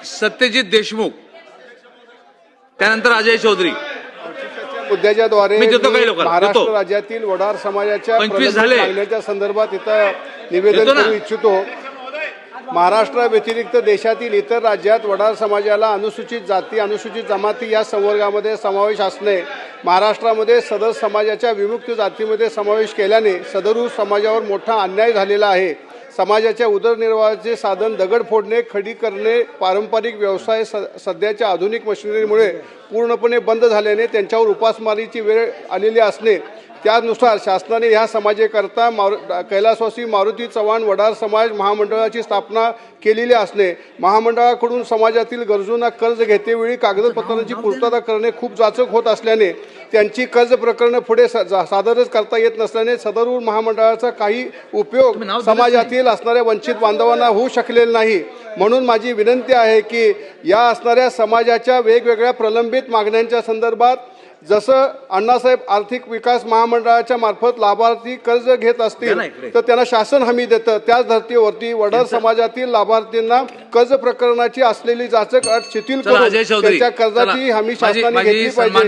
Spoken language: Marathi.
सत्यजित देशमुख, त्यानंतर अजय चौधरी मुद्द्याच्या द्वारे मी देतो काही लोकांना, महाराष्ट्र देतो. राज्यातील वडार समाजाच्या 25 झाले. मागण्याच्या संदर्भात इथं निवेदन देतो ना. करू इच्छितो. महाराष्ट्राव्यतिरिक्त देशातील इतर राज्यात वडार समाजाला अनुसूचित जाती, अनुसूचित जमाती या संवर्गामध्ये समावेश असणे, महाराष्ट्रामध्ये सदर समाजाच्या विमुक्त जातीमध्ये समावेश केल्याने सदर समाजावर मोठा अन्याय झालेला आहे. समाजाच्या उदरनिर्वाहाचे साधन दगड फोडणे, खडी करणे, पारंपरिक व्यवसाय सध्याच्या आधुनिक मशिनरीमुळे पूर्णपणे बंद झाल्याने त्यांच्यावर उपासमारीची वेळ आलेली असणे, त्यानुसार शासनाने ह्या समाजाकरता कैलासवासी मारुती चव्हाण वडार समाज महामंडळाची स्थापना केलेली असणे, महामंडळाकडून समाजातील गरजूंना कर्ज घेतेवेळी कागदपत्रांची पूर्तता करणे खूप जाचक होत असल्याने त्यांची कर्ज प्रकरणे पुढे सादरच करता येत नसल्याने सदरून महामंडळाचा काही उपयोग समाजातील असणाऱ्या वंचित बांधवांना होऊ शकलेला नाही. म्हणून माझी विनंती आहे की या असणाऱ्या समाजाच्या वेगवेगळ्या प्रलंबित मागण्यांच्या संदर्भात जसं अण्णासाहेब आर्थिक विकास महामंडळाच्या मार्फत लाभार्थी कर्ज घेत असतील तर त्यांना शासन हमी देतं, त्याच धर्तीवरती वडार समाजातील लाभार्थींना कर्ज प्रकरणाची असलेली जाचक अट शिथिल करून त्यांच्या कर्जाची हमी शासनाने घेतली पाहिजे.